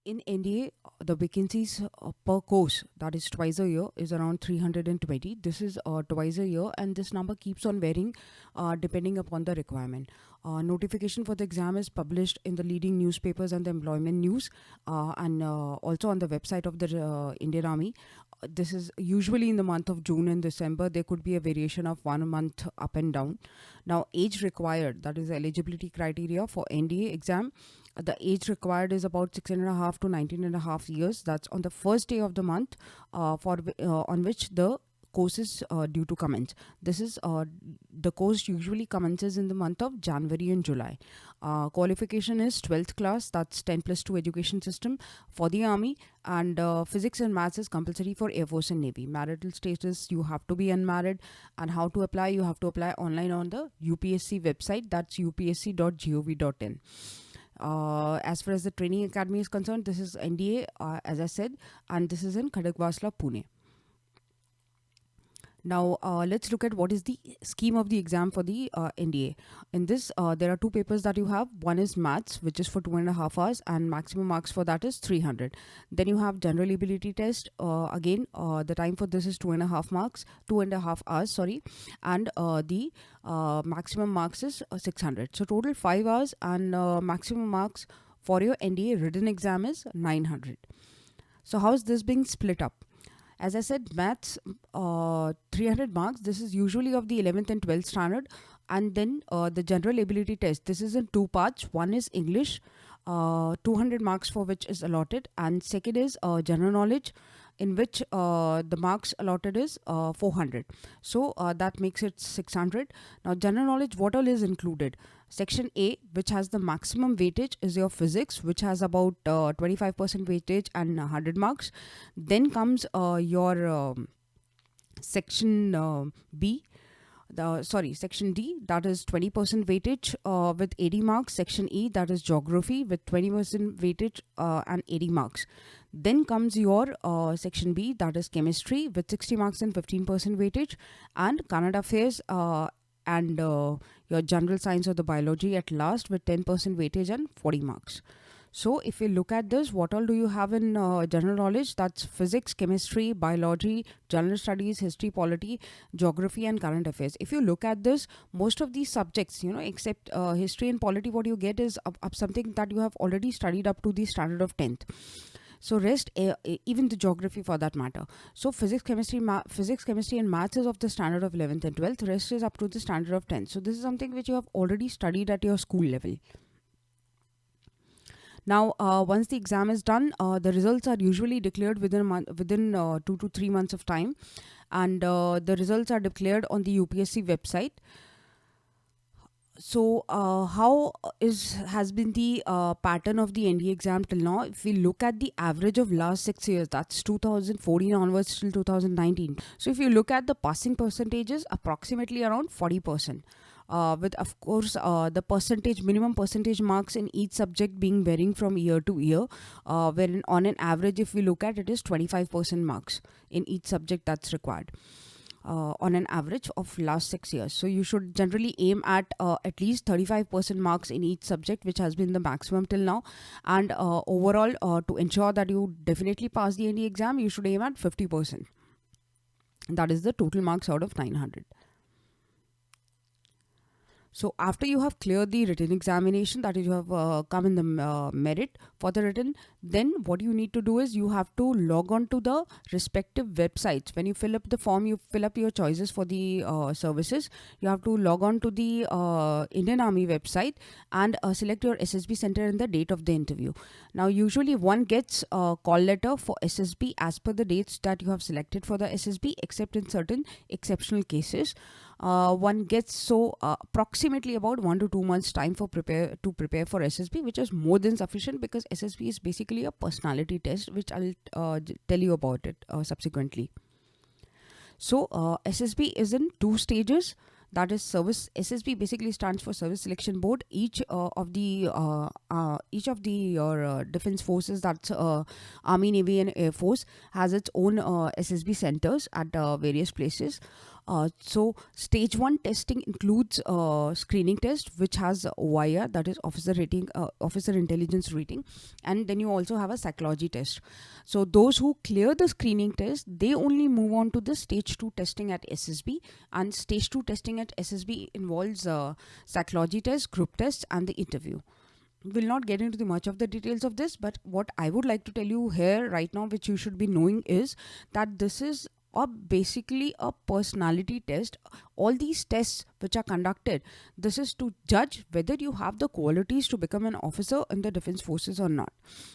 In NDA, the vacancies per course, that is twice a year, is around 320. This is twice a year, and this number keeps on varying depending upon the requirement. Notification for the exam is published in the leading newspapers and the employment news, and also on the website of the Indian Army. This is usually in the month of June and December. There could be a variation of 1 month up and down. Now, age required, that is eligibility criteria for NDA exam. The age required is about 6.5 to 19.5 years. That's on the first day of the month, on which the course is due to commence. This is the course usually commences in the month of January and July. Qualification is 12th class, that's 10 plus 2 education system for the army, and physics and maths is compulsory for Air Force and Navy. Marital status, you have to be unmarried, and how to apply, you have to apply online on the UPSC website, that's upsc.gov.in. As far as the training academy is concerned, this is NDA, as I said, and this is in Khadagwasla, Pune. Now, let's look at what is the scheme of the exam for the NDA. In this, there are two papers that you have. One is maths, which is for 2.5 hours, and maximum marks for that is 300. Then you have general ability test. Again, the time for this is 2.5 marks, 2.5 hours, sorry, and the maximum marks is 600. So total 5 hours, and maximum marks for your NDA written exam is 900. So how is this being split up? As I said, maths, 300 marks. This is usually of the 11th and 12th standard. And then the general ability test. This is in two parts. One is English, 200 marks for which is allotted. And second is general knowledge, in which the marks allotted is 400. So that makes it 600. Now, general knowledge, what all is included? Section A, which has the maximum weightage, is your physics, which has about 25% weightage and 100 marks. Then comes your section B, section D, that is 20% weightage with 80 marks. Section E, that is geography with 20% weightage and 80 marks. Then comes your section B, that is chemistry with 60 marks and 15% weightage, and current affairs and your general science or the biology at last with 10% weightage and 40 marks. So, if you look at this, what all do you have in general knowledge? That's physics, chemistry, biology, general studies, history, polity, geography, and current affairs. If you look at this, most of these subjects, except history and polity, what you get is up something that you have already studied up to the standard of 10th. So rest, even the geography for that matter. So physics, chemistry, and maths is of the standard of 11th and 12th. Rest is up to the standard of 10th. So this is something which you have already studied at your school level. Now, once the exam is done, the results are usually declared within 2 to 3 months of time, and the results are declared on the UPSC website. So, how has been the pattern of the NDA exam till now? If we look at the average of last 6 years, that's 2014 onwards till 2019. So, if you look at the passing percentages, approximately around 40%. With of course the minimum percentage marks in each subject being varying from year to year, wherein on an average, if we look at it, is 25% marks in each subject that's required. On an average of last 6 years. So you should generally aim at least 35% marks in each subject, which has been the maximum till now. And overall, to ensure that you definitely pass the ND exam, you should aim at 50%. That is the total marks out of 900. So after you have cleared the written examination, that is, you have come in the merit for the written, then what you need to do is you have to log on to the respective websites. When you fill up the form, you fill up your choices for the services. You have to log on to the Indian Army website and select your SSB center and the date of the interview. Now, usually one gets a call letter for SSB as per the dates that you have selected for the SSB, except in certain exceptional cases. One gets approximately about 1 to 2 months time to prepare for SSB, which is more than sufficient, because SSB is basically a personality test, which I'll tell you about it subsequently. So SSB is in 2 stages. That is service. SSB basically stands for Service Selection Board. Each of the defense forces, that's Army, Navy, and Air Force, has its own SSB centers at various places. So stage 1 testing includes screening test, which has OIR, that is officer rating, officer intelligence rating, and then you also have a psychology test. So those who clear the screening test, they only move on to the stage 2 testing at SSB, and stage 2 testing at SSB involves psychology test, group tests, and the interview. Will not get into the much of the details of this, but what I would like to tell you here right now, which you should be knowing, is that this is basically a personality test. All these tests which are conducted, this is to judge whether you have the qualities to become an officer in the defense forces or not.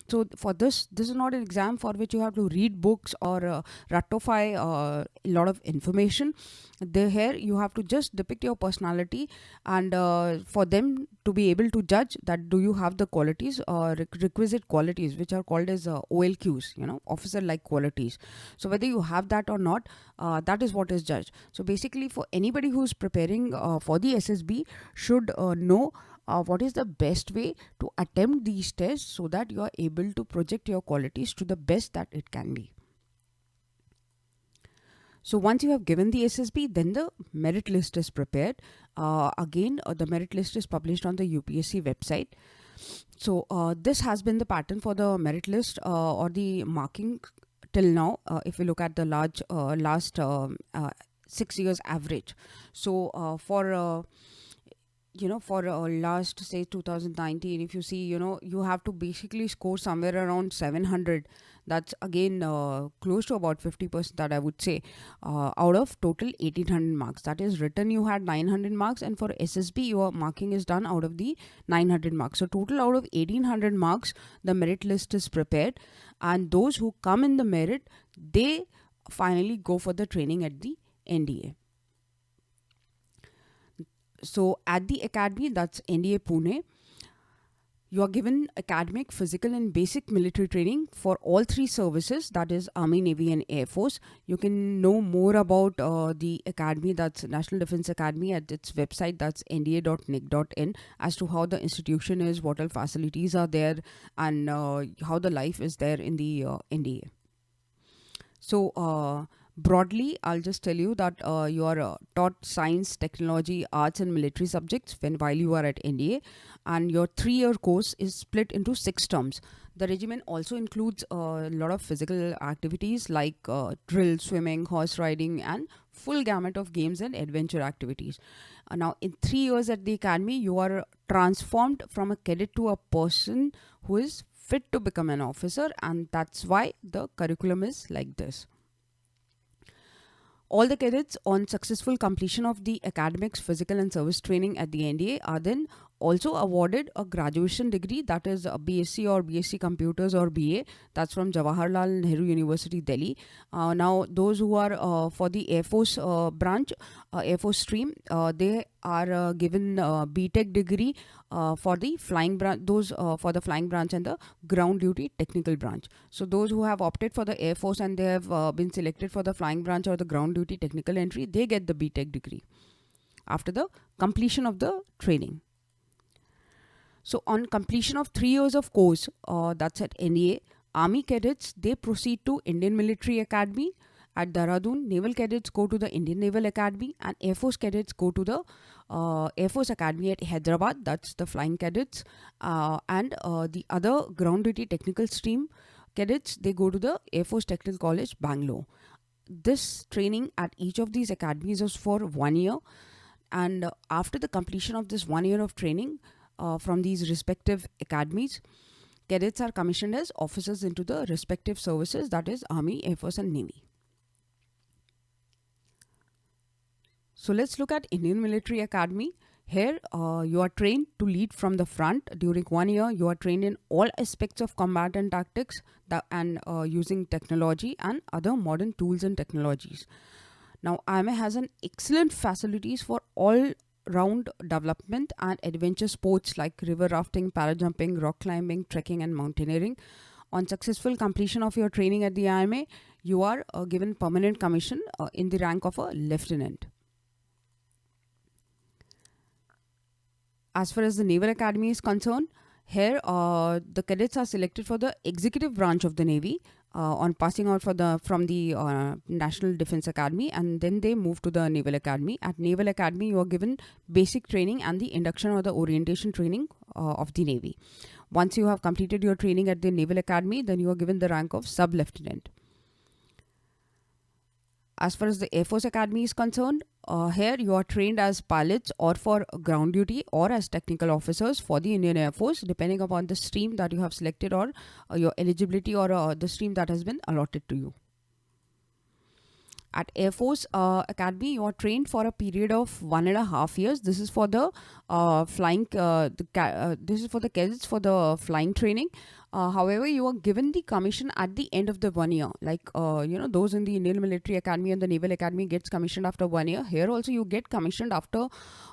So for this is not an exam for which you have to read books or ratify a lot of information. Here you have to just depict your personality, and for them to be able to judge that do you have the qualities or requisite qualities, which are called as OLQs, officer like qualities. So whether you have that or not, that is what is judged. So basically, for anybody who's preparing for the SSB, should know what is the best way to attempt these tests so that you are able to project your qualities to the best that it can be. So once you have given the SSB, then the merit list is prepared. Again, the merit list is published on the UPSC website. So this has been the pattern for the merit list or the marking till now, if we look at the last 6 years average. So for last, say, 2019, if you see, you have to basically score somewhere around 700. That's again close to about 50%, that I would say, out of total 1800 marks. That is, written you had 900 marks, and for SSB your marking is done out of the 900 marks. So total out of 1800 marks, the merit list is prepared, and those who come in the merit, they finally go for the training at the NDA. So at the academy, that's NDA Pune, you are given academic, physical, and basic military training for all three services, that is Army, Navy, and Air Force. You can know more about the academy, that's National Defense Academy, at its website, that's nda.nic.in, as to how the institution is, what all facilities are there, and how the life is there in the NDA. So broadly, I'll just tell you that you are taught science, technology, arts, and military subjects while you are at NDA, and your 3-year course is split into 6 terms. The regimen also includes a lot of physical activities like drill, swimming, horse riding, and full gamut of games and adventure activities. Now, in 3 years at the academy, you are transformed from a cadet to a person who is fit to become an officer, and that's why the curriculum is like this. All the cadets on successful completion of the academics, physical, and service training at the NDA are then also awarded a graduation degree, that is a BSc or BSc Computers or BA. That's from Jawaharlal Nehru University, Delhi. Now, those who are for the Air Force branch, Air Force stream, they are given BTech degree for the flying branch, those for the flying branch and the ground duty technical branch. So those who have opted for the Air Force and they have been selected for the flying branch or the ground duty technical entry, they get the BTech degree after the completion of the training. So on completion of 3 years of course, that's at NDA, Army cadets, they proceed to Indian Military Academy at Dehradun. Naval cadets go to the Indian Naval Academy, and Air Force cadets go to the Air Force Academy at Hyderabad. That's the flying cadets. And the other ground duty technical stream cadets, they go to the Air Force Technical College, Bangalore. This training at each of these academies is for 1 year. And after the completion of this 1 year of training from these respective academies, cadets are commissioned as officers into the respective services, that is Army, Air Force, and Navy. So let's look at Indian Military Academy. Here you are trained to lead from the front. During 1 year, you are trained in all aspects of combat and tactics and using technology and other modern tools and technologies. Now, IMA has an excellent facilities for all round development and adventure sports like river rafting, parajumping, rock climbing, trekking, and mountaineering. On successful completion of your training at the IMA, you are given permanent commission in the rank of a lieutenant. As far as the Naval Academy is concerned, here the cadets are selected for the executive branch of the Navy. on passing out from the National Defense Academy, and then they move to the Naval Academy. At Naval Academy, you are given basic training and the induction or the orientation training of the Navy. Once you have completed your training at the Naval Academy, then you are given the rank of sub-lieutenant. As far as the Air Force Academy is concerned, here you are trained as pilots or for ground duty or as technical officers for the Indian Air Force, depending upon the stream that you have selected or your eligibility or the stream that has been allotted to you. At Air Force Academy, you are trained for a period of 1.5 years. This is for the flying. This is for the cadets for the flying training. However, you are given the commission at the end of the 1 year. Like those in the Indian Military Academy and the Naval Academy gets commissioned after 1 year. Here also you get commissioned after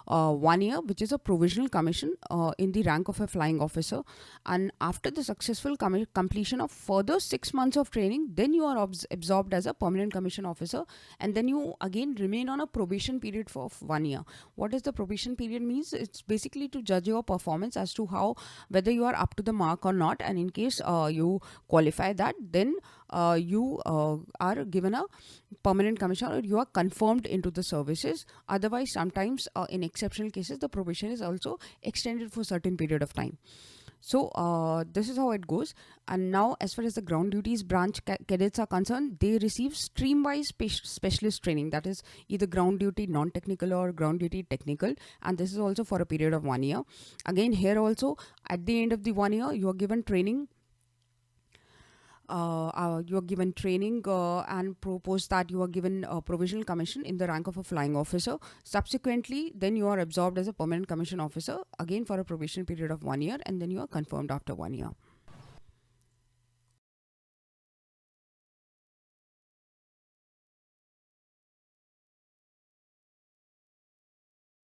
1 year, which is a provisional commission in the rank of a flying officer. And after the successful completion of further 6 months of training, then you are absorbed as a permanent commission officer, and then you again remain on a probation period for 1 year. What does the probation period means? It's basically to judge your performance as to whether you are up to the mark or not, and in case you qualify that, then you are given a permanent commission or you are confirmed into the services. Otherwise, sometimes in exceptional cases, the probation is also extended for a certain period of time. So this is how it goes. And now, as far as the ground duties branch cadets are concerned, they receive stream-wise specialist training. That is either ground duty non-technical or ground duty technical. And this is also for a period of 1 year. Again, here also, at the end of the 1 year, you are given training. You are given training and propose that you are given a provisional commission in the rank of a flying officer. Subsequently, then you are absorbed as a permanent commission officer, again for a probation period of 1 year, and then you are confirmed after 1 year.